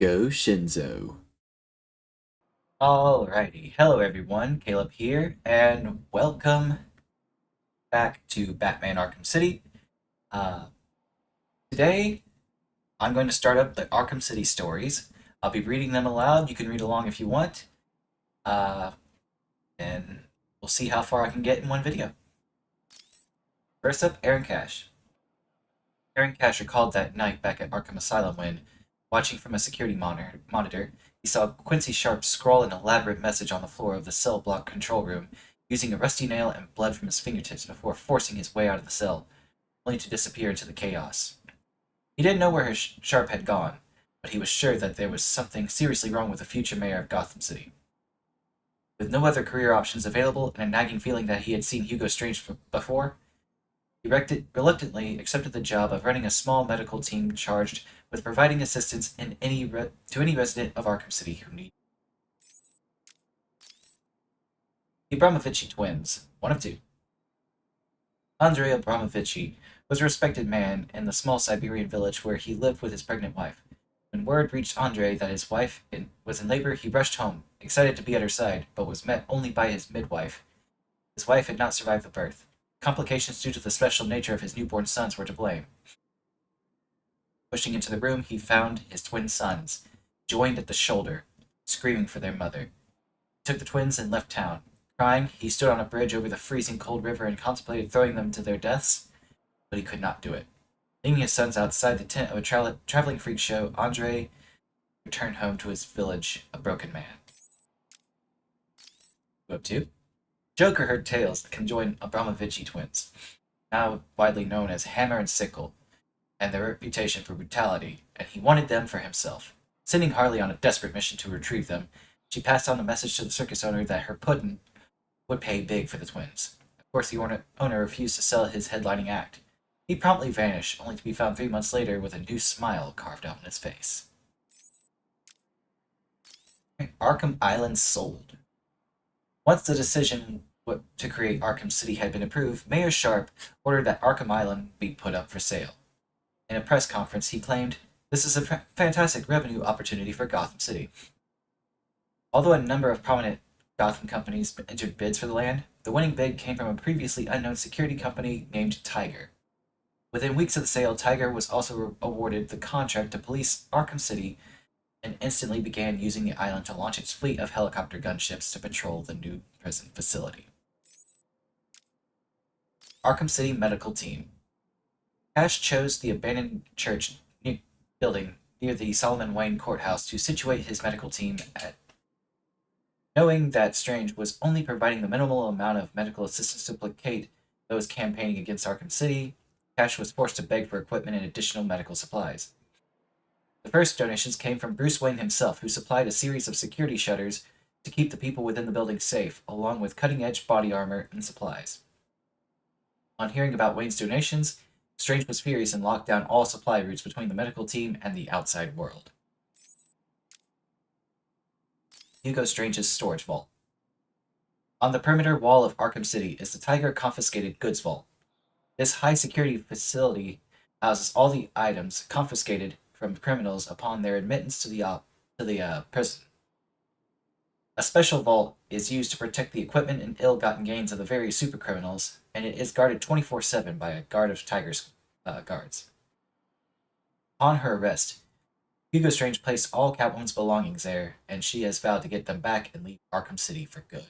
Goshinzo. Alrighty, hello everyone, Caleb here, and welcome back to Batman Arkham City. Uh, Today, I'm going to start up the Arkham City stories. I'll be reading them aloud. You can read along if you want, uh, and we'll see how far I can get in one video. First up, Aaron Cash. Aaron Cash recalled that night back at Arkham Asylum when, watching from a security monitor, he saw Quincy Sharp scrawl an elaborate message on the floor of the cell block control room, using a rusty nail and blood from his fingertips before forcing his way out of the cell, only to disappear into the chaos. He didn't know where Sharp had gone, but he was sure that there was something seriously wrong with the future mayor of Gotham City. With no other career options available and a nagging feeling that he had seen Hugo Strange before, he reluctantly accepted the job of running a small medical team charged with providing assistance to any resident of Arkham City who needed. The Abramovici twins, one of two. Andrei Abramovici was a respected man in the small Siberian village where he lived with his pregnant wife. When word reached Andrei that his wife was in labor, he rushed home, excited to be at her side, but was met only by his midwife. His wife had not survived the birth. Complications due to the special nature of his newborn sons were to blame. Pushing into the room, he found his twin sons, joined at the shoulder, screaming for their mother. He took the twins and left town. Crying, he stood on a bridge over the freezing cold river and contemplated throwing them to their deaths, but he could not do it. Leaving his sons outside the tent of a traveling freak show, Andre returned home to his village a broken man. Up to Joker heard tales that conjoined Abramovici twins, now widely known as Hammer and Sickle, and their reputation for brutality, and he wanted them for himself. Sending Harley on a desperate mission to retrieve them, she passed on the message to the circus owner that her puddin' would pay big for the twins. Of course, the owner refused to sell his headlining act. He promptly vanished, only to be found 3 months later with a new smile carved out on his face. Arkham Island sold. Once the decision to create Arkham City had been approved, Mayor Sharp ordered that Arkham Island be put up for sale. In a press conference, he claimed, "This is a fantastic revenue opportunity for Gotham City." Although a number of prominent Gotham companies entered bids for the land, the winning bid came from a previously unknown security company named Tiger. Within weeks of the sale, Tiger was also awarded the contract to police Arkham City and instantly began using the island to launch its fleet of helicopter gunships to patrol the new prison facility. Arkham City Medical Team. Cash chose the abandoned church building near the Solomon Wayne courthouse to situate his medical team at. Knowing that Strange was only providing the minimal amount of medical assistance to placate those campaigning against Arkham City, Cash was forced to beg for equipment and additional medical supplies. The first donations came from Bruce Wayne himself, who supplied a series of security shutters to keep the people within the building safe, along with cutting-edge body armor and supplies. On hearing about Wayne's donations, Strange was furious and locked down all supply routes between the medical team and the outside world. Hugo Strange's storage vault. On the perimeter wall of Arkham City is the Tiger Confiscated Goods Vault. This high-security facility houses all the items confiscated from criminals upon their admittance to the prison. A special vault is used to protect the equipment and ill-gotten gains of the various supercriminals, and it is guarded 24/7 by a guard of Tiger's guards. Upon her arrest, Hugo Strange placed all Catwoman's belongings there, and she has vowed to get them back and leave Arkham City for good.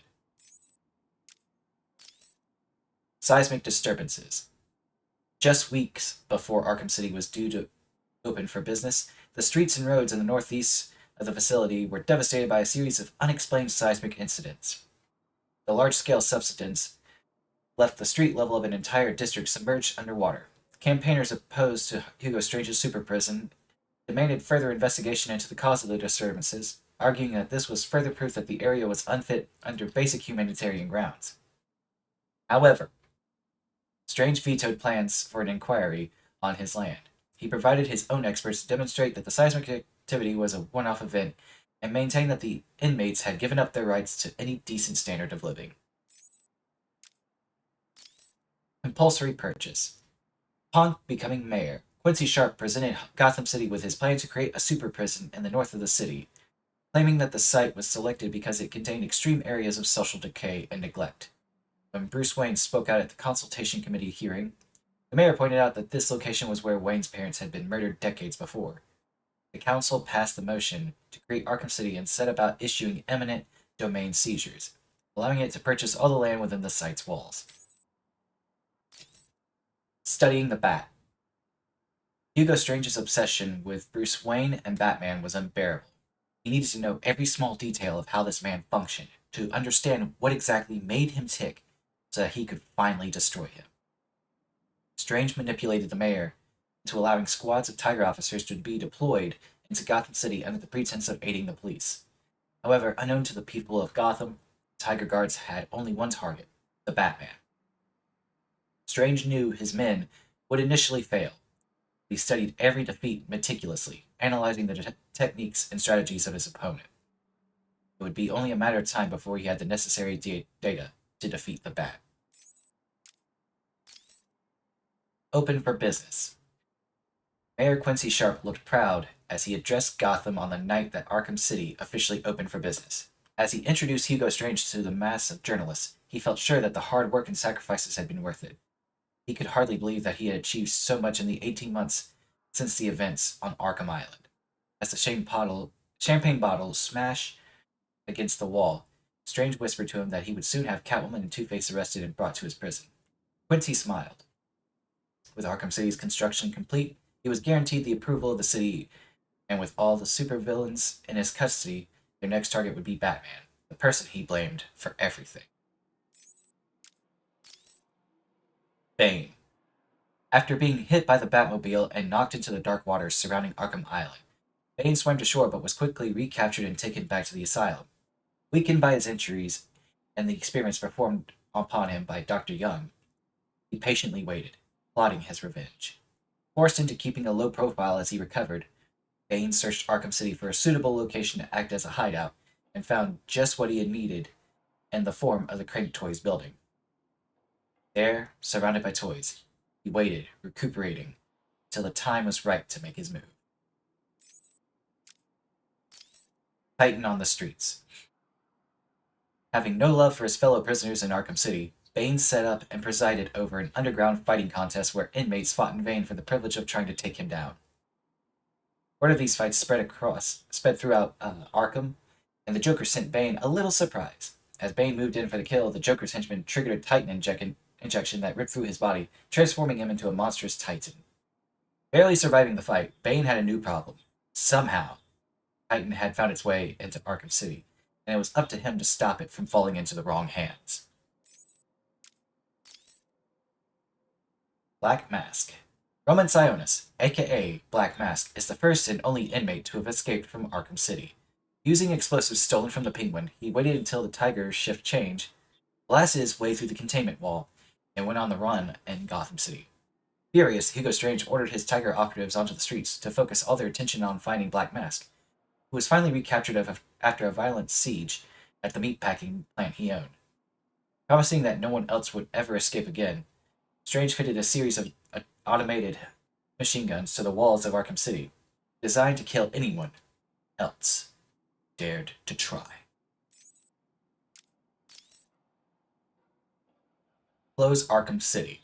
Seismic disturbances. Just weeks before Arkham City was due to open for business, the streets and roads in the northeast of the facility were devastated by a series of unexplained seismic incidents. The large-scale subsidence left the street level of an entire district submerged underwater. Campaigners opposed to Hugo Strange's super prison demanded further investigation into the cause of the disturbances, arguing that this was further proof that the area was unfit under basic humanitarian grounds. However, Strange vetoed plans for an inquiry on his land. He provided his own experts to demonstrate that the seismic activity was a one-off event and maintained that the inmates had given up their rights to any decent standard of living. Compulsory purchase. Upon becoming mayor, Quincy Sharp presented Gotham City with his plan to create a super prison in the north of the city, claiming that the site was selected because it contained extreme areas of social decay and neglect. When Bruce Wayne spoke out at the consultation committee hearing, the mayor pointed out that this location was where Wayne's parents had been murdered decades before. The council passed the motion to create Arkham City and set about issuing eminent domain seizures, allowing it to purchase all the land within the site's walls. Studying the Bat. Hugo Strange's obsession with Bruce Wayne and Batman was unbearable. He needed to know every small detail of how this man functioned, to understand what exactly made him tick, so that he could finally destroy him. Strange manipulated the mayor into allowing squads of Tiger officers to be deployed into Gotham City under the pretense of aiding the police. However, unknown to the people of Gotham, Tiger Guards had only one target, the Batman. Strange knew his men would initially fail. He studied every defeat meticulously, analyzing the techniques and strategies of his opponent. It would be only a matter of time before he had the necessary data to defeat the Bat. Open for business. Mayor Quincy Sharp looked proud as he addressed Gotham on the night that Arkham City officially opened for business. As he introduced Hugo Strange to the mass of journalists, he felt sure that the hard work and sacrifices had been worth it. He could hardly believe that he had achieved so much in the 18 months since the events on Arkham Island. As the champagne bottle smashed against the wall, Strange whispered to him that he would soon have Catwoman and Two-Face arrested and brought to his prison. Quincy smiled. With Arkham City's construction complete, he was guaranteed the approval of the city, and with all the supervillains in his custody, their next target would be Batman, the person he blamed for everything. Bane. After being hit by the Batmobile and knocked into the dark waters surrounding Arkham Island, Bane swam to shore but was quickly recaptured and taken back to the asylum. Weakened by his injuries and the experiments performed upon him by Dr. Young, he patiently waited, plotting his revenge. Forced into keeping a low profile as he recovered, Bane searched Arkham City for a suitable location to act as a hideout and found just what he had needed in the form of the Crank Toys building. There, surrounded by toys, he waited, recuperating, until the time was right to make his move. Titan on the streets. Having no love for his fellow prisoners in Arkham City, Bane set up and presided over an underground fighting contest where inmates fought in vain for the privilege of trying to take him down. Word of these fights spread throughout Arkham, and the Joker sent Bane a little surprise. As Bane moved in for the kill, the Joker's henchman triggered a Titan injection that ripped through his body, transforming him into a monstrous Titan. Barely surviving the fight, Bane had a new problem. Somehow, Titan had found its way into Arkham City, and it was up to him to stop it from falling into the wrong hands. Black Mask. Roman Sionis, aka Black Mask, is the first and only inmate to have escaped from Arkham City. Using explosives stolen from the Penguin, he waited until the Tiger's shift changed, blasted his way through the containment wall, and went on the run in Gotham City. Furious, Hugo Strange ordered his Tiger operatives onto the streets to focus all their attention on finding Black Mask, who was finally recaptured after a violent siege at the meatpacking plant he owned. Promising that no one else would ever escape again, Strange fitted a series of automated machine guns to the walls of Arkham City, designed to kill anyone else dared to try. Close Arkham City.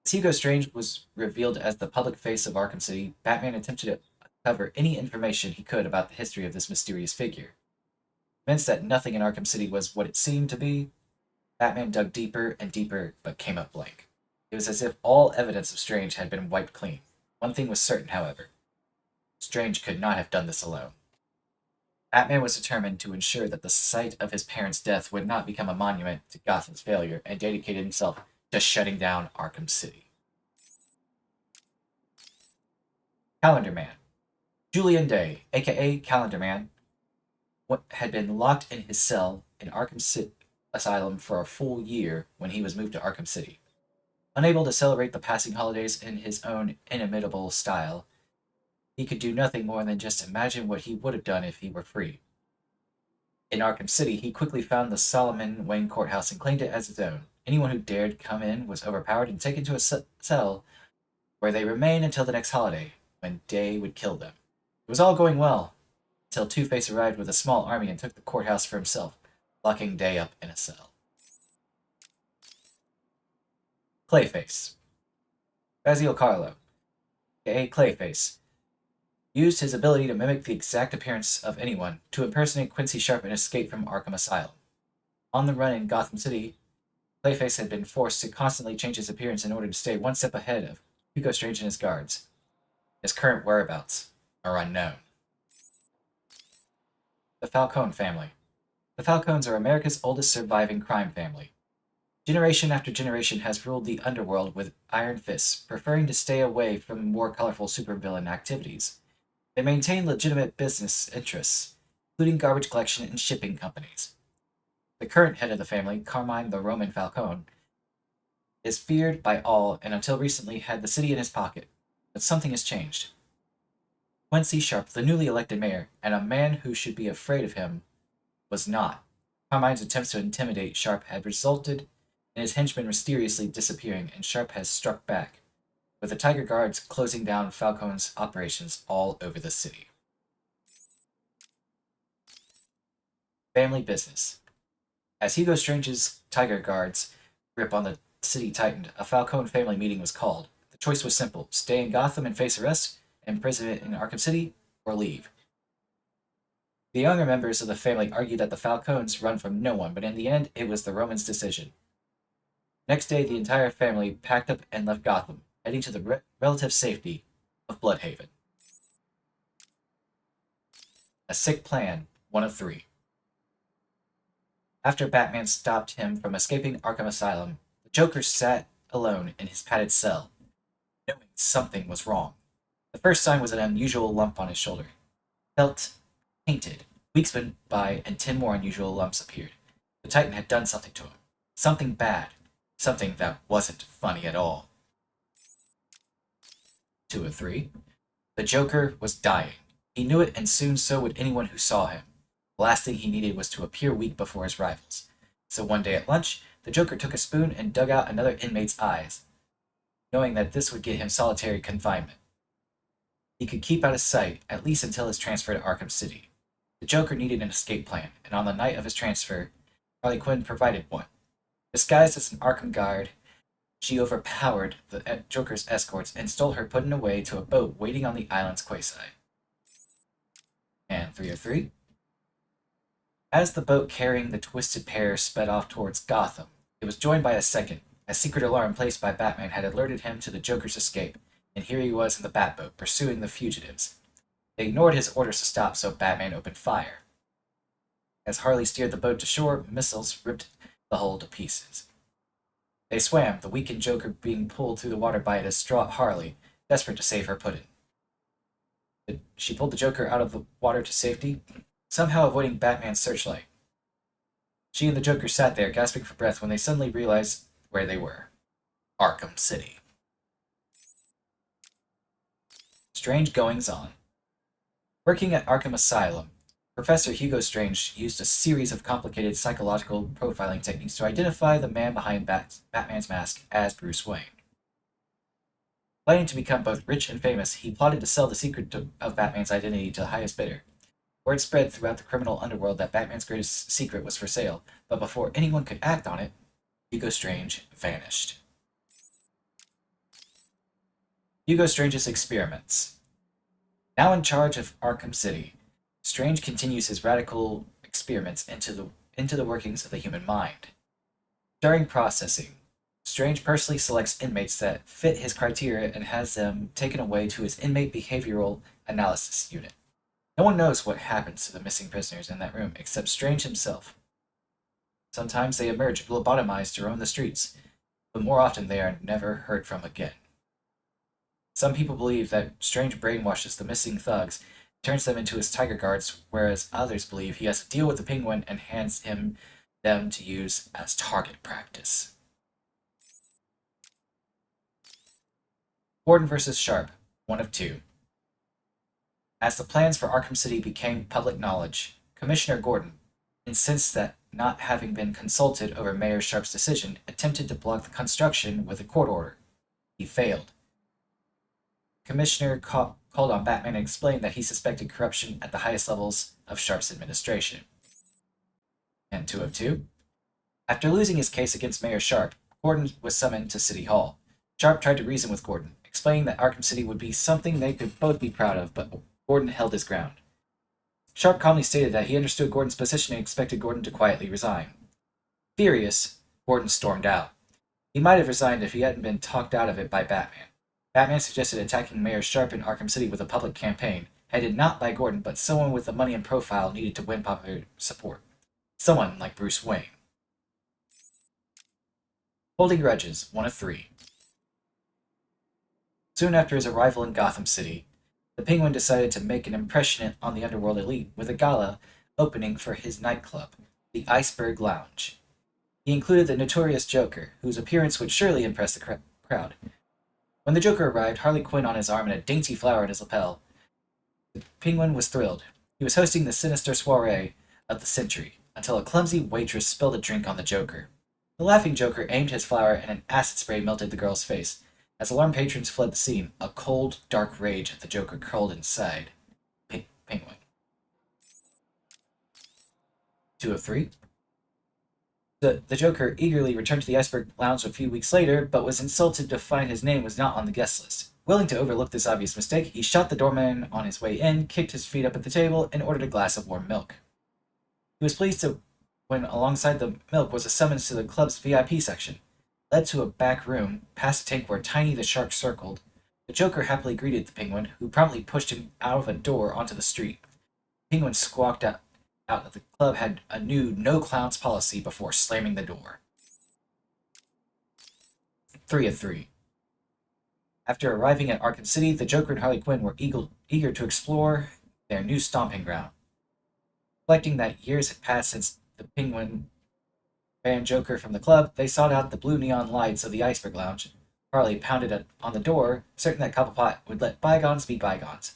As Hugo Strange was revealed as the public face of Arkham City, Batman attempted to uncover any information he could about the history of this mysterious figure. Convinced that nothing in Arkham City was what it seemed to be, Batman dug deeper and deeper, but came up blank. It was as if all evidence of Strange had been wiped clean. One thing was certain, however. Strange could not have done this alone. Batman was determined to ensure that the site of his parents' death would not become a monument to Gotham's failure, and dedicated himself to shutting down Arkham City. Calendar Man. Julian Day, aka Calendar Man, had been locked in his cell in Arkham City Asylum for a full year when he was moved to Arkham City. Unable to celebrate the passing holidays in his own inimitable style, he could do nothing more than just imagine what he would have done if he were free. In Arkham City, he quickly found the Solomon Wayne courthouse and claimed it as his own. Anyone who dared come in was overpowered and taken to a cell where they remain until the next holiday, when Day would kill them. It was all going well, until Two-Face arrived with a small army and took the courthouse for himself, locking Day up in a cell. Clayface. Basil Carlo, aka Clayface, used his ability to mimic the exact appearance of anyone to impersonate Quincy Sharp and escape from Arkham Asylum. On the run in Gotham City, Clayface had been forced to constantly change his appearance in order to stay one step ahead of Hugo Strange and his guards. His current whereabouts are unknown. The Falcone family. The Falcones are America's oldest surviving crime family. Generation after generation has ruled the underworld with iron fists, preferring to stay away from more colorful supervillain activities. They maintain legitimate business interests, including garbage collection and shipping companies. The current head of the family, Carmine the Roman Falcone, is feared by all and until recently had the city in his pocket. But something has changed. Quincy Sharp, the newly elected mayor, and a man who should be afraid of him, was not. Carmine's attempts to intimidate Sharp had resulted in his henchmen mysteriously disappearing, and Sharp has struck back, with the Tiger Guards closing down Falcone's operations all over the city. Family business. As Hugo Strange's Tiger Guards' grip on the city tightened, a Falcone family meeting was called. The choice was simple: stay in Gotham and face arrest, imprisonment in Arkham City, or leave. The younger members of the family argued that the Falcones run from no one, but in the end, it was the Romans' decision. Next day, the entire family packed up and left Gotham, heading to the relative safety of Bloodhaven. A sick plan, one of three. After Batman stopped him from escaping Arkham Asylum, the Joker sat alone in his padded cell, knowing something was wrong. The first sign was an unusual lump on his shoulder. Felt tainted. Weeks went by, and 10 more unusual lumps appeared. The Titan had done something to him. Something bad. Something that wasn't funny at all. 2 of 3. The Joker was dying. He knew it, and soon so would anyone who saw him. The last thing he needed was to appear weak before his rivals. So one day at lunch, the Joker took a spoon and dug out another inmate's eyes, knowing that this would get him solitary confinement. He could keep out of sight, at least until his transfer to Arkham City. The Joker needed an escape plan, and on the night of his transfer, Harley Quinn provided one. Disguised as an Arkham guard, she overpowered the Joker's escorts and stole her putting away to a boat waiting on the island's quayside. And 3 of 3. As the boat carrying the twisted pair sped off towards Gotham, it was joined by a second. A secret alarm placed by Batman had alerted him to the Joker's escape, and here he was in the Batboat, pursuing the fugitives. They ignored his orders to stop, so Batman opened fire. As Harley steered the boat to shore, missiles ripped the hull to pieces. They swam, the weakened Joker being pulled through the water by a distraught Harley, desperate to save her pudding. She pulled the Joker out of the water to safety, somehow avoiding Batman's searchlight. She and the Joker sat there, gasping for breath, when they suddenly realized where they were. Arkham City. Strange goings-on. Working at Arkham Asylum, Professor Hugo Strange used a series of complicated psychological profiling techniques to identify the man behind Batman's mask as Bruce Wayne. Planning to become both rich and famous, he plotted to sell the secret of Batman's identity to the highest bidder. Word spread throughout the criminal underworld that Batman's greatest secret was for sale, but before anyone could act on it, Hugo Strange vanished. Hugo Strange's experiments. Now in charge of Arkham City, Strange continues his radical experiments into the workings of the human mind. During processing, Strange personally selects inmates that fit his criteria and has them taken away to his inmate behavioral analysis unit. No one knows what happens to the missing prisoners in that room except Strange himself. Sometimes they emerge lobotomized to roam the streets, but more often they are never heard from again. Some people believe that Strange brainwashes the missing thugs, turns them into his Tiger Guards, whereas others believe he has to deal with the Penguin and hands him them to use as target practice. Gordon vs. Sharp, 1 of 2. As the plans for Arkham City became public knowledge, Commissioner Gordon, incensed that not having been consulted over Mayor Sharp's decision, attempted to block the construction with a court order. He failed. Commissioner called on Batman and explained that he suspected corruption at the highest levels of Sharp's administration. And 202. After losing his case against Mayor Sharp, Gordon was summoned to City Hall. Sharp tried to reason with Gordon, explaining that Arkham City would be something they could both be proud of, but Gordon held his ground. Sharp calmly stated that he understood Gordon's position and expected Gordon to quietly resign. Furious, Gordon stormed out. He might have resigned if he hadn't been talked out of it by Batman. Batman suggested attacking Mayor Sharp in Arkham City with a public campaign, headed not by Gordon, but someone with the money and profile needed to win popular support. Someone like Bruce Wayne. Holding grudges, 1 of 3. Soon after his arrival in Gotham City, the Penguin decided to make an impression on the underworld elite with a gala opening for his nightclub, the Iceberg Lounge. He included the notorious Joker, whose appearance would surely impress the crowd. When the Joker arrived, Harley Quinn on his arm and a dainty flower at his lapel, the Penguin was thrilled. He was hosting the sinister soiree of the century, until a clumsy waitress spilled a drink on the Joker. The laughing Joker aimed his flower and an acid spray melted the girl's face. As alarmed patrons fled the scene, a cold, dark rage at the Joker curled inside Penguin. 2 of 3. The Joker eagerly returned to the Iceberg Lounge a few weeks later, but was insulted to find his name was not on the guest list. Willing to overlook this obvious mistake, he shot the doorman on his way in, kicked his feet up at the table, and ordered a glass of warm milk. He was pleased when alongside the milk was a summons to the club's VIP section. Led to a back room, past a tank where Tiny the Shark circled, the Joker happily greeted the Penguin, who promptly pushed him out of a door onto the street. The Penguin squawked out that the club had a new no clowns policy before slamming the door. 3 of 3. After arriving at Arkham City, the Joker and Harley Quinn were eager to explore their new stomping ground. Reflecting that years had passed since the Penguin banned Joker from the club, they sought out the blue neon lights of the Iceberg Lounge. Harley pounded on the door, certain that Cobblepot would let bygones be bygones.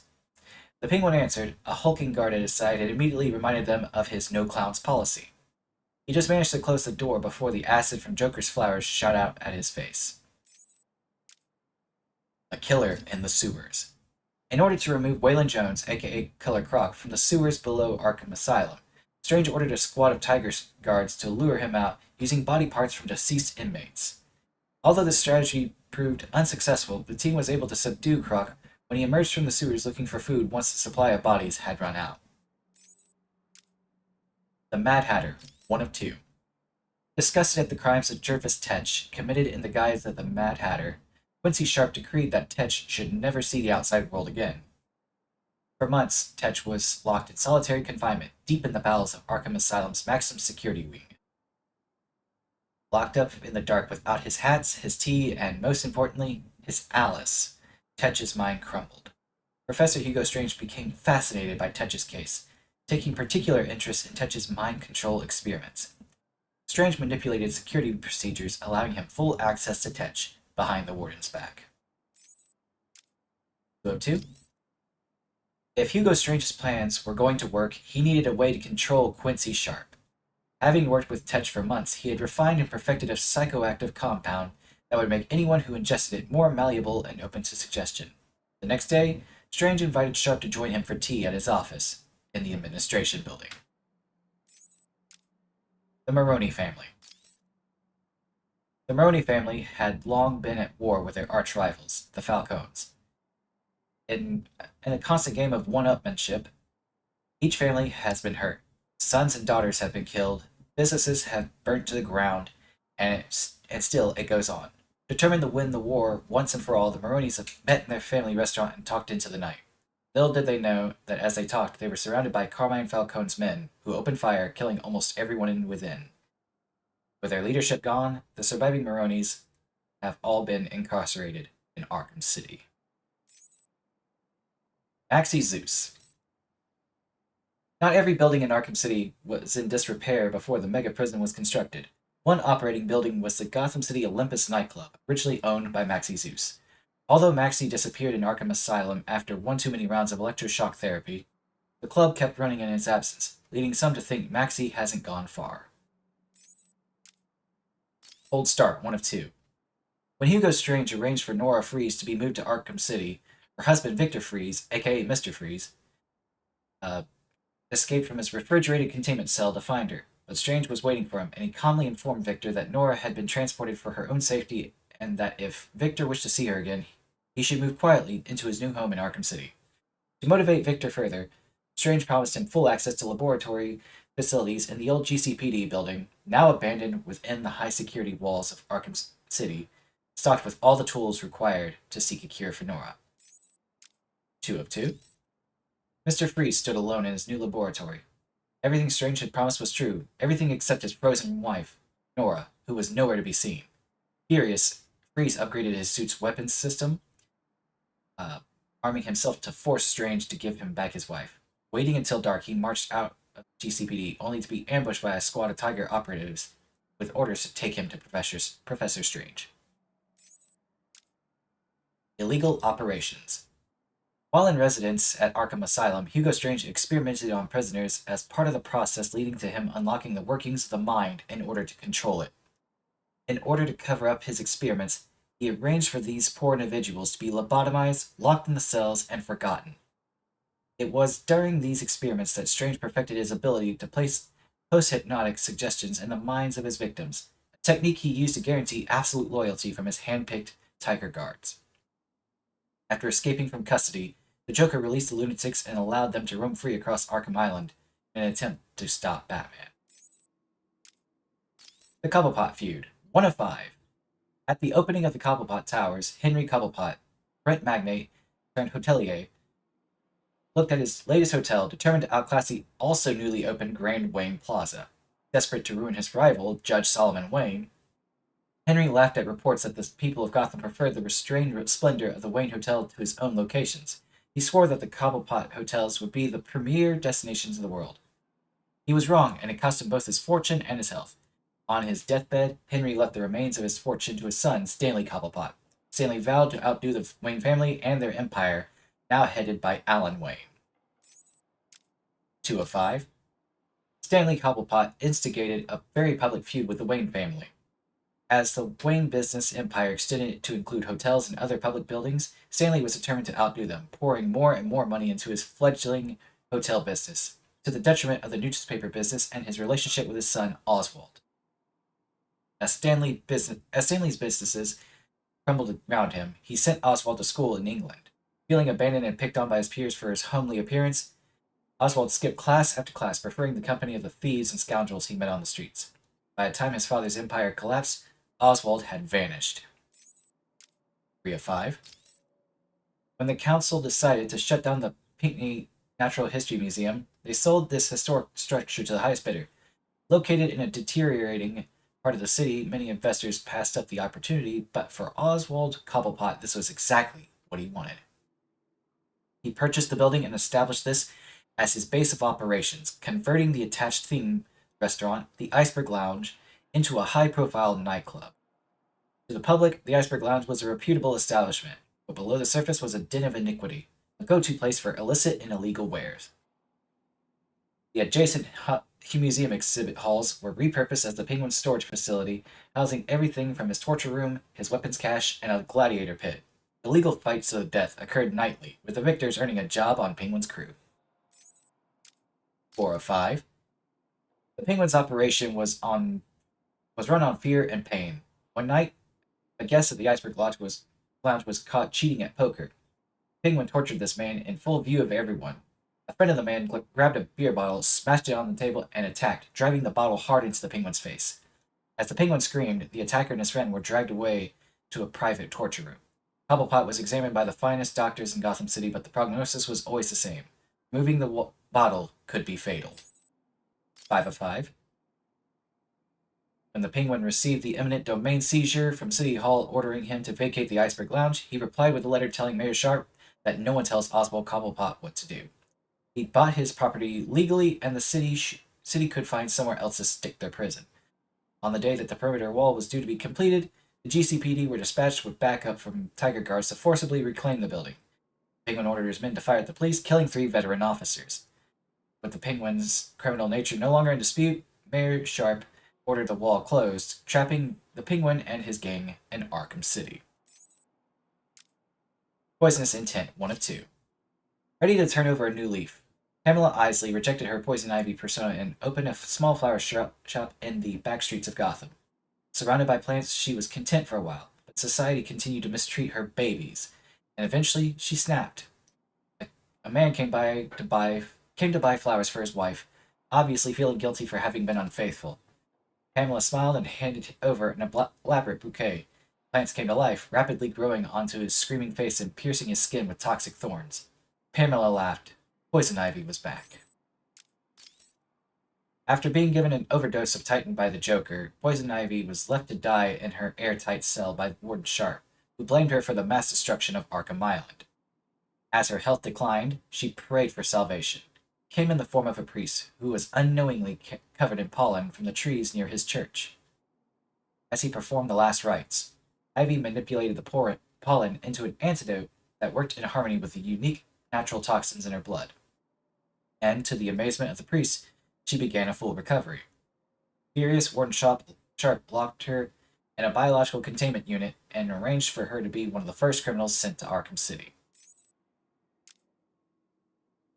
The Penguin answered. A hulking guard at his side had immediately reminded them of his no clowns policy. He just managed to close the door before the acid from Joker's flowers shot out at his face. A killer in the sewers. In order to remove Waylon Jones, aka Killer Croc, from the sewers below Arkham Asylum, Strange ordered a squad of Tiger guards to lure him out using body parts from deceased inmates. Although this strategy proved unsuccessful, the team was able to subdue Croc when he emerged from the sewers looking for food once the supply of bodies had run out. The Mad Hatter, 1 of 2. Disgusted at the crimes of Jervis Tetch, committed in the guise of the Mad Hatter, Quincy Sharp decreed that Tetch should never see the outside world again. For months, Tetch was locked in solitary confinement, deep in the bowels of Arkham Asylum's maximum security wing. Locked up in the dark without his hats, his tea, and most importantly, his Alice, Tetch's mind crumbled. Professor Hugo Strange became fascinated by Tetch's case, taking particular interest in Tetch's mind control experiments. Strange manipulated security procedures, allowing him full access to Tetch behind the warden's back. 202. If Hugo Strange's plans were going to work, he needed a way to control Quincy Sharp. Having worked with Tetch for months, he had refined and perfected a psychoactive compound that would make anyone who ingested it more malleable and open to suggestion. The next day, Strange invited Sharp to join him for tea at his office in the administration building. The Maroney family. The Maroney family had long been at war with their arch-rivals, the Falcones. In a constant game of one-upmanship, each family has been hurt. Sons and daughters have been killed, businesses have burnt to the ground, and still it goes on. Determined to win the war once and for all, the Maroneys met in their family restaurant and talked into the night. Little did they know that as they talked, they were surrounded by Carmine Falcone's men, who opened fire, killing almost everyone within. With their leadership gone, the surviving Maroneys have all been incarcerated in Arkham City. Maxie Zeus. Not every building in Arkham City was in disrepair before the mega prison was constructed. One operating building was the Gotham City Olympus nightclub, originally owned by Maxie Zeus. Although Maxie disappeared in Arkham Asylum after one too many rounds of electroshock therapy, the club kept running in his absence, leading some to think Maxie hasn't gone far. Old Start, 1 of 2. When Hugo Strange arranged for Nora Freeze to be moved to Arkham City, Her husband, Victor Freeze, aka Mr. Freeze, uh, escaped from his refrigerated containment cell to find her, but Strange was waiting for him, and he calmly informed Victor that Nora had been transported for her own safety and that if Victor wished to see her again, he should move quietly into his new home in Arkham City. To motivate Victor further, Strange promised him full access to laboratory facilities in the old GCPD building, now abandoned within the high security walls of Arkham City, stocked with all the tools required to seek a cure for Nora. 2 of 2. Mr. Freeze stood alone in his new laboratory. Everything Strange had promised was true, everything except his frozen wife, Nora, who was nowhere to be seen. Furious, Freeze upgraded his suit's weapons system, uh, arming himself to force Strange to give him back his wife. Waiting until dark, he marched out of GCPD, only to be ambushed by a squad of Tiger operatives with orders to take him to Professor Strange. Illegal operations. While in residence at Arkham Asylum, Hugo Strange experimented on prisoners as part of the process leading to him unlocking the workings of the mind in order to control it. In order to cover up his experiments, he arranged for these poor individuals to be lobotomized, locked in the cells, and forgotten. It was during these experiments that Strange perfected his ability to place post-hypnotic suggestions in the minds of his victims, a technique he used to guarantee absolute loyalty from his hand-picked Tiger guards. After escaping from custody, the Joker released the lunatics and allowed them to roam free across Arkham Island in an attempt to stop Batman. The Cobblepot Feud, 1 of 5. At the opening of the Cobblepot Towers, Henry Cobblepot, rent magnate turned hotelier, looked at his latest hotel, determined to outclass the also newly opened Grand Wayne Plaza. Desperate to ruin his rival, Judge Solomon Wayne, Henry laughed at reports that the people of Gotham preferred the restrained splendor of the Wayne Hotel to his own locations. He swore that the Cobblepot hotels would be the premier destinations of the world. He was wrong, and it cost him both his fortune and his health. On his deathbed, Henry left the remains of his fortune to his son, Stanley Cobblepot. Stanley vowed to outdo the Wayne family and their empire, now headed by Alan Wayne. 2 of 5. Stanley Cobblepot instigated a very public feud with the Wayne family. As the Wayne business empire extended to include hotels and other public buildings, Stanley was determined to outdo them, pouring more and more money into his fledgling hotel business, to the detriment of the newspaper business and his relationship with his son, Oswald. As Stanley's businesses crumbled around him, he sent Oswald to school in England. Feeling abandoned and picked on by his peers for his homely appearance, Oswald skipped class after class, preferring the company of the thieves and scoundrels he met on the streets. By the time his father's empire collapsed, Oswald had vanished. 3 of 5. When the council decided to shut down the Pinckney Natural History Museum, they sold this historic structure to the highest bidder. Located in a deteriorating part of the city, many investors passed up the opportunity, but for Oswald Cobblepot, this was exactly what he wanted. He purchased the building and established this as his base of operations, converting the attached theme restaurant, the Iceberg Lounge, into a high-profile nightclub. To the public, the Iceberg Lounge was a reputable establishment, but below the surface was a den of iniquity, a go-to place for illicit and illegal wares. The adjacent museum exhibit halls were repurposed as the Penguin's storage facility, housing everything from his torture room, his weapons cache, and a gladiator pit. Illegal fights to the death occurred nightly, with the victors earning a job on Penguin's crew. 4 of 5. The Penguin's operation was run on fear and pain. One night, a guest at the Iceberg Lounge was caught cheating at poker. Penguin tortured this man in full view of everyone. A friend of the man grabbed a beer bottle, smashed it on the table, and attacked, driving the bottle hard into the Penguin's face. As the Penguin screamed, the attacker and his friend were dragged away to a private torture room. Cobblepot was examined by the finest doctors in Gotham City, but the prognosis was always the same. Moving the bottle could be fatal. 5 of 5. When the Penguin received the eminent domain seizure from City Hall ordering him to vacate the Iceberg Lounge, he replied with a letter telling Mayor Sharp that no one tells Oswald Cobblepot what to do. He bought his property legally, and the city could find somewhere else to stick their prison. On the day that the perimeter wall was due to be completed, the GCPD were dispatched with backup from Tiger Guards to forcibly reclaim the building. Penguin ordered his men to fire at the police, killing 3 veteran officers. With the Penguin's criminal nature no longer in dispute, Mayor Sharp ordered the wall closed, trapping the Penguin and his gang in Arkham City. Poisonous Intent 1 of 2. Ready to turn over a new leaf, Pamela Isley rejected her poison ivy persona and opened a small flower shop in the back streets of Gotham. Surrounded by plants, she was content for a while, but society continued to mistreat her babies, and eventually she snapped. A man came to buy flowers for his wife, obviously feeling guilty for having been unfaithful. Pamela smiled and handed over an elaborate bouquet. Plants came to life, rapidly growing onto his screaming face and piercing his skin with toxic thorns. Pamela laughed. Poison ivy was back. After being given an overdose of Titan by the Joker, Poison Ivy was left to die in her airtight cell by Warden Sharp, who blamed her for the mass destruction of Arkham Island. As her health declined, she prayed for salvation. Came in the form of a priest who was unknowingly covered in pollen from the trees near his church. As he performed the last rites, Ivy manipulated the pollen into an antidote that worked in harmony with the unique natural toxins in her blood. And, to the amazement of the priest, she began a full recovery. Furious, Warden Sharp locked her in a biological containment unit and arranged for her to be one of the first criminals sent to Arkham City.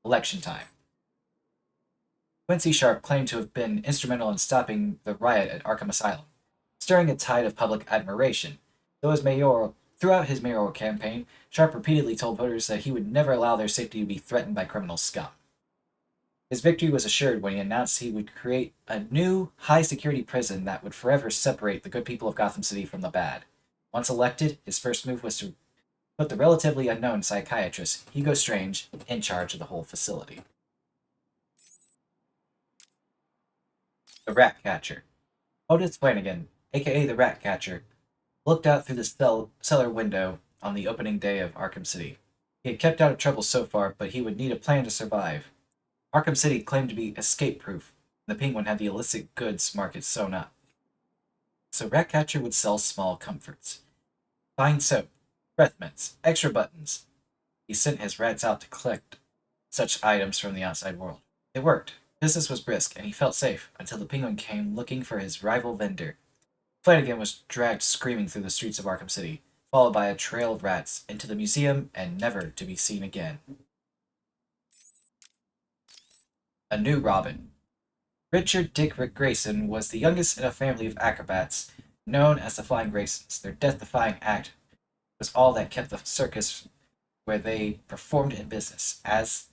Election time. Quincy Sharp claimed to have been instrumental in stopping the riot at Arkham Asylum, stirring a tide of public admiration. Throughout his mayoral campaign, Sharp repeatedly told voters that he would never allow their safety to be threatened by criminal scum. His victory was assured when he announced he would create a new, high-security prison that would forever separate the good people of Gotham City from the bad. Once elected, his first move was to put the relatively unknown psychiatrist, Hugo Strange, in charge of the whole facility. The Rat Catcher. Otis Flanagan, aka the Rat Catcher, looked out through the cellar window on the opening day of Arkham City. He had kept out of trouble so far, but he would need a plan to survive. Arkham City claimed to be escape-proof. The Penguin had the illicit goods market sewn up. So Ratcatcher would sell small comforts. Fine soap, breath mints, extra buttons. He sent his rats out to collect such items from the outside world. It worked. Business was brisk, and he felt safe, until the Penguin came looking for his rival vendor. Flanagan was dragged screaming through the streets of Arkham City, followed by a trail of rats, into the museum, and never to be seen again. A new Robin. Richard Dick Grayson was the youngest in a family of acrobats, known as the Flying Graysons. Their death-defying act was all that kept the circus where they performed in business. As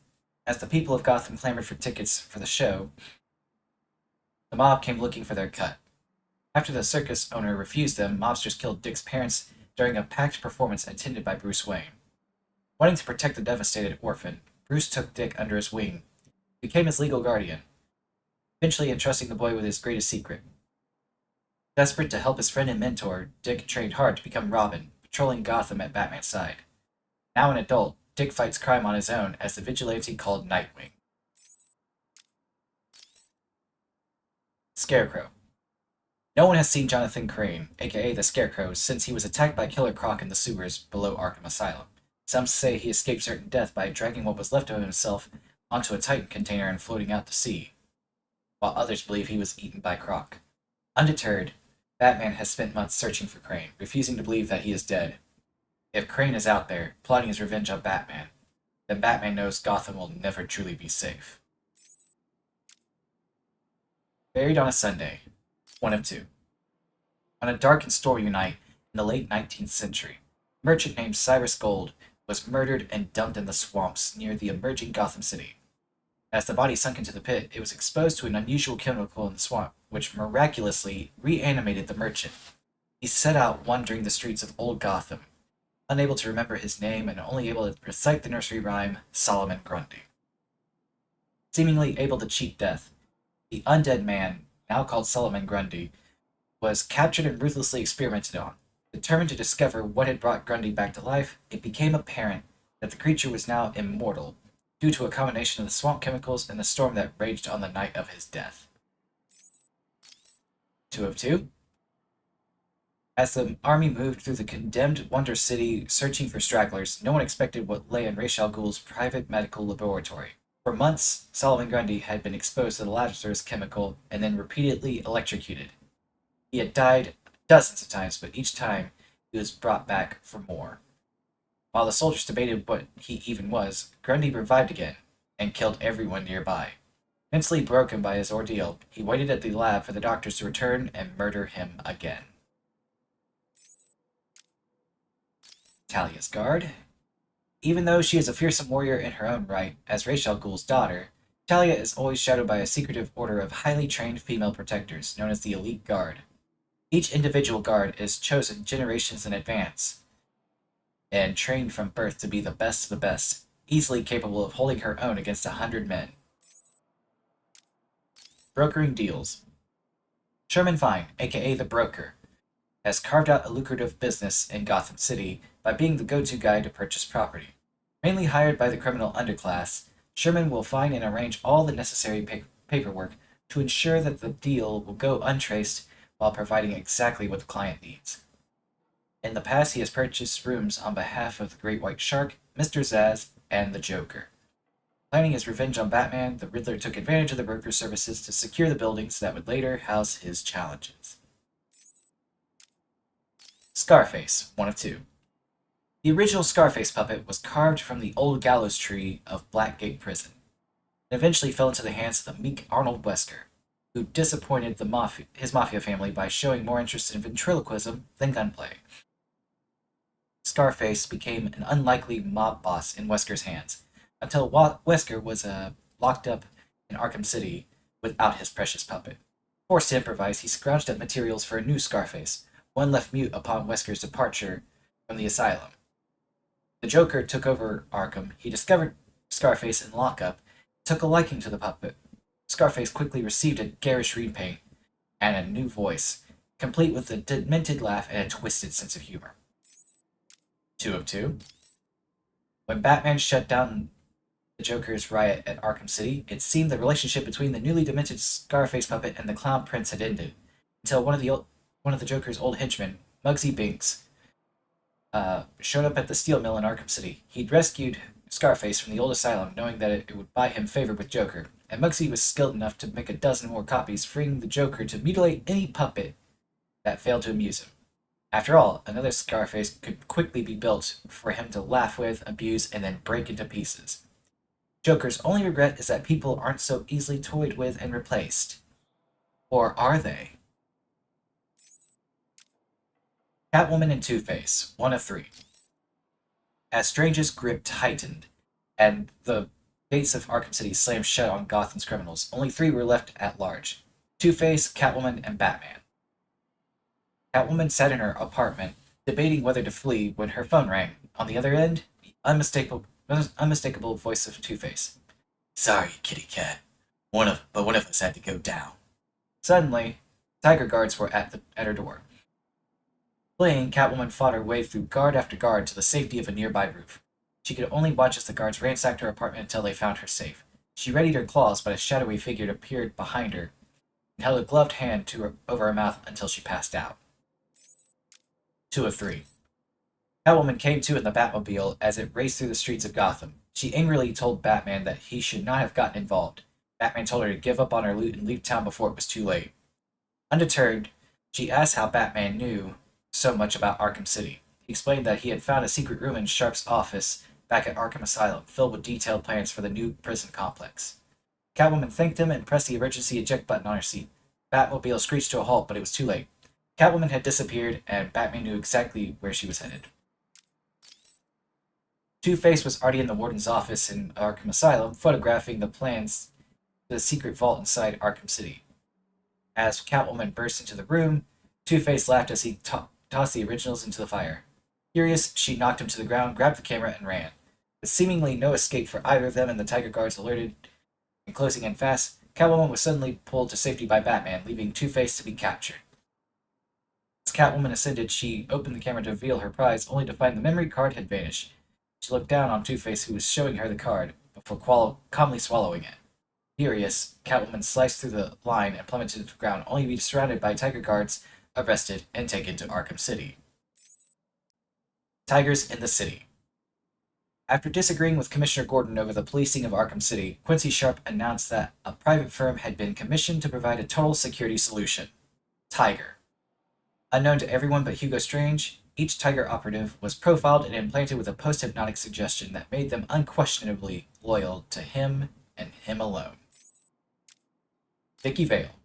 the people of Gotham clamored for tickets for the show, the mob came looking for their cut. After the circus owner refused them, mobsters killed Dick's parents during a packed performance attended by Bruce Wayne. Wanting to protect the devastated orphan, Bruce took Dick under his wing, became his legal guardian, eventually entrusting the boy with his greatest secret. Desperate to help his friend and mentor, Dick trained hard to become Robin, patrolling Gotham at Batman's side. Now an adult, Dick fights crime on his own as the vigilante called Nightwing. Scarecrow. No one has seen Jonathan Crane, aka the Scarecrow, since he was attacked by Killer Croc in the sewers below Arkham Asylum. Some say he escaped certain death by dragging what was left of himself onto a Titan container and floating out to sea, while others believe he was eaten by Croc. Undeterred, Batman has spent months searching for Crane, refusing to believe that he is dead. If Crane is out there, plotting his revenge on Batman, then Batman knows Gotham will never truly be safe. Buried on a Sunday. 1 of 2. On a dark and stormy night in the late 19th century, a merchant named Cyrus Gold was murdered and dumped in the swamps near the emerging Gotham City. As the body sunk into the pit, it was exposed to an unusual chemical in the swamp, which miraculously reanimated the merchant. He set out wandering the streets of Old Gotham, unable to remember his name and only able to recite the nursery rhyme, Solomon Grundy. Seemingly able to cheat death, the undead man, now called Solomon Grundy, was captured and ruthlessly experimented on. Determined to discover what had brought Grundy back to life, it became apparent that the creature was now immortal, due to a combination of the swamp chemicals and the storm that raged on the night of his death. 2 of 2. As the army moved through the condemned Wonder City searching for stragglers, no one expected what lay in Ra's al Ghul's private medical laboratory. For months, Solomon Grundy had been exposed to the Lazarus chemical and then repeatedly electrocuted. He had died dozens of times, but each time he was brought back for more. While the soldiers debated what he even was, Grundy revived again and killed everyone nearby. Mentally broken by his ordeal, he waited at the lab for the doctors to return and murder him again. Talia's guard. Even though she is a fearsome warrior in her own right, as Ra's al Ghul's daughter, Talia is always shadowed by a secretive order of highly trained female protectors, known as the Elite Guard. Each individual guard is chosen generations in advance and trained from birth to be the best of the best, easily capable of holding her own against 100 men. Brokering deals. Sherman Vine, aka the Broker, has carved out a lucrative business in Gotham City by being the go-to guy to purchase property. Mainly hired by the criminal underclass, Sherman will find and arrange all the necessary paperwork to ensure that the deal will go untraced while providing exactly what the client needs. In the past, he has purchased rooms on behalf of the Great White Shark, Mr. Zsasz, and the Joker. Planning his revenge on Batman, the Riddler took advantage of the broker's services to secure the buildings that would later house his challenges. Scarface, one of two. The original Scarface puppet was carved from the old gallows tree of Blackgate Prison, and eventually fell into the hands of the meek Arnold Wesker, who disappointed his mafia family by showing more interest in ventriloquism than gunplay. Scarface became an unlikely mob boss in Wesker's hands, until Wesker was locked up in Arkham City without his precious puppet. Forced to improvise, he scrounged up materials for a new Scarface, one left mute upon Wesker's departure from the asylum. The Joker took over Arkham. He discovered Scarface in lockup, took a liking to the puppet. Scarface quickly received a garish repaint and a new voice, complete with a demented laugh and a twisted sense of humor. 2 of 2. When Batman shut down the Joker's riot at Arkham City, it seemed the relationship between the newly demented Scarface puppet and the Clown Prince had ended, until one of the Joker's old henchmen, Muggsy Binks, showed up at the steel mill in Arkham City. He'd rescued Scarface from the old asylum, knowing that it would buy him favor with Joker, and Muggsy was skilled enough to make a dozen more copies, freeing the Joker to mutilate any puppet that failed to amuse him. After all, another Scarface could quickly be built for him to laugh with, abuse, and then break into pieces. Joker's only regret is that people aren't so easily toyed with and replaced. Or are they? Catwoman and Two-Face, 1 of 3. As Strange's grip tightened, and the gates of Arkham City slammed shut on Gotham's criminals, only 3 were left at large: Two-Face, Catwoman, and Batman. Catwoman sat in her apartment, debating whether to flee when her phone rang. On the other end, the unmistakable voice of Two-Face. "Sorry, kitty cat. One of us had to go down." Suddenly, tiger guards were at her door. Fleeing, Catwoman fought her way through guard after guard to the safety of a nearby roof. She could only watch as the guards ransacked her apartment until they found her safe. She readied her claws, but a shadowy figure appeared behind her and held a gloved hand over her mouth until she passed out. 2 of 3. Catwoman came to in the Batmobile as it raced through the streets of Gotham. She angrily told Batman that he should not have gotten involved. Batman told her to give up on her loot and leave town before it was too late. Undeterred, she asked how Batman knew so much about Arkham City. He explained that he had found a secret room in Sharp's office back at Arkham Asylum, filled with detailed plans for the new prison complex. Catwoman thanked him and pressed the emergency eject button on her seat. Batmobile screeched to a halt, but it was too late. Catwoman had disappeared, and Batman knew exactly where she was headed. Two-Face was already in the warden's office in Arkham Asylum, photographing the plans to the secret vault inside Arkham City. As Catwoman burst into the room, Two-Face laughed as he tossed the originals into the fire. Furious, she knocked him to the ground, grabbed the camera, and ran. With seemingly no escape for either of them and the Tiger Guards alerted and closing in fast, Catwoman was suddenly pulled to safety by Batman, leaving Two-Face to be captured. As Catwoman ascended, she opened the camera to reveal her prize, only to find the memory card had vanished. She looked down on Two-Face, who was showing her the card, before calmly swallowing it. Furious, Catwoman sliced through the line and plummeted to the ground, only to be surrounded by Tiger Guards, arrested, and taken to Arkham City. Tigers in the City. After disagreeing with Commissioner Gordon over the policing of Arkham City, Quincy Sharp announced that a private firm had been commissioned to provide a total security solution: Tiger. Unknown to everyone but Hugo Strange, each Tiger operative was profiled and implanted with a post-hypnotic suggestion that made them unquestionably loyal to him and him alone. Vicky Vale.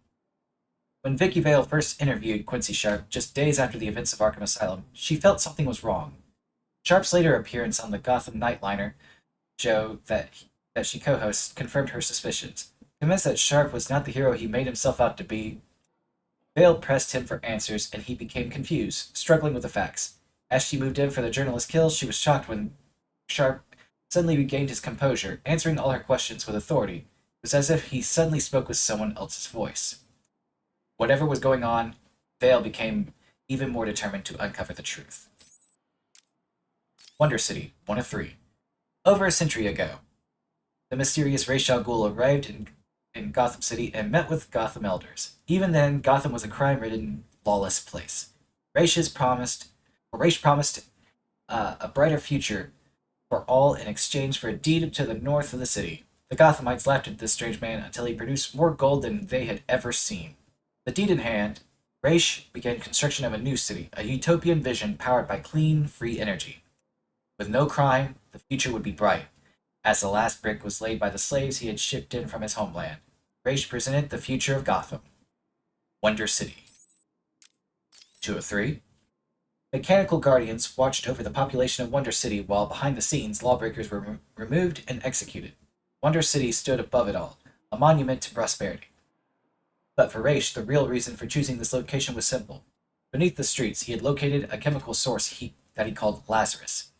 When Vicky Vale first interviewed Quincy Sharp just days after the events of Arkham Asylum, she felt something was wrong. Sharp's later appearance on the Gotham Nightliner show that she co-hosts confirmed her suspicions. Convinced that Sharp was not the hero he made himself out to be, Vale pressed him for answers, and he became confused, struggling with the facts. As she moved in for the journalist kill, she was shocked when Sharp suddenly regained his composure, answering all her questions with authority. It was as if he suddenly spoke with someone else's voice. Whatever was going on, Vale became even more determined to uncover the truth. Wonder City, 1 of 3. Over a century ago, the mysterious Ra's al Ghul arrived in Gotham City and met with Gotham elders. Even then, Gotham was a crime-ridden, lawless place. Ra's promised a brighter future for all in exchange for a deed to the north of the city. The Gothamites laughed at this strange man until he produced more gold than they had ever seen. The deed in hand, Ra's began construction of a new city, a utopian vision powered by clean, free energy. With no crime, the future would be bright. As the last brick was laid by the slaves he had shipped in from his homeland, Ra's presented the future of Gotham. Wonder City. 2 of 3. Mechanical guardians watched over the population of Wonder City while behind the scenes lawbreakers were removed and executed. Wonder City stood above it all, a monument to prosperity. But for Ra's, the real reason for choosing this location was simple. Beneath the streets, he had located a chemical source that he called Lazarus.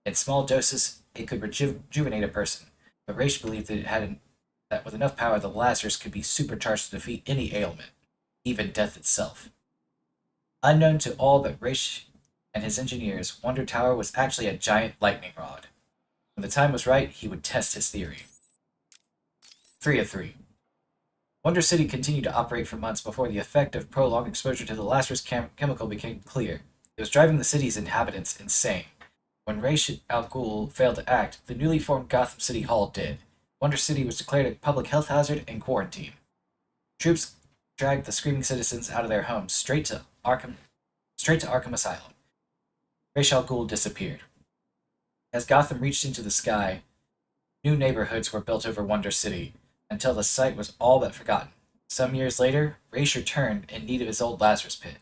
In small doses, it could rejuvenate a person, but Ra's believed that with enough power, the Lazarus could be supercharged to defeat any ailment, even death itself. Unknown to all but Ra's and his engineers, Wonder Tower was actually a giant lightning rod. When the time was right, he would test his theory. 3 of 3. Wonder City continued to operate for months before the effect of prolonged exposure to the Lazarus chemical became clear. It was driving the city's inhabitants insane. When Ra's al Ghul failed to act, the newly formed Gotham City Hall did. Wonder City was declared a public health hazard and quarantined. Troops dragged the screaming citizens out of their homes straight to Arkham Asylum. Ra's al Ghul disappeared. As Gotham reached into the sky, new neighborhoods were built over Wonder City, until the site was all but forgotten. Some years later, Ra's returned in need of his old Lazarus pit.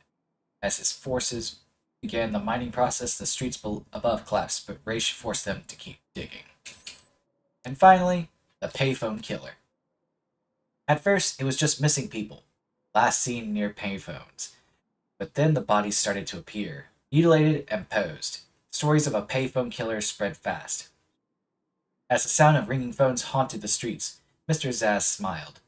As his forces began the mining process, the streets above collapsed, but Ra's forced them to keep digging. And finally, the payphone killer. At first, it was just missing people, last seen near payphones. But then the bodies started to appear, mutilated and posed. Stories of a payphone killer spread fast. As the sound of ringing phones haunted the streets, Mr. Zsasz smiled.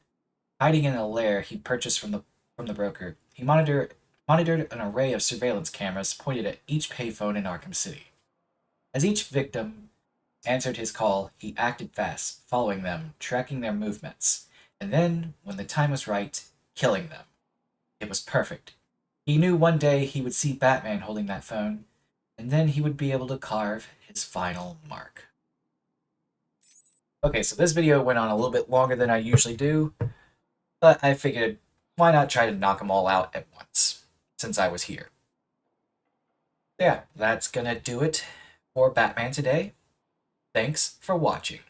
Hiding in a lair he purchased from the broker, he monitored an array of surveillance cameras pointed at each payphone in Arkham City. As each victim answered his call, he acted fast, following them, tracking their movements, and then, when the time was right, killing them. It was perfect. He knew one day he would see Batman holding that phone, and then he would be able to carve his final mark. Okay, so this video went on a little bit longer than I usually do, but I figured, why not try to knock them all out at once, since I was here. Yeah, that's gonna do it for Batman today. Thanks for watching.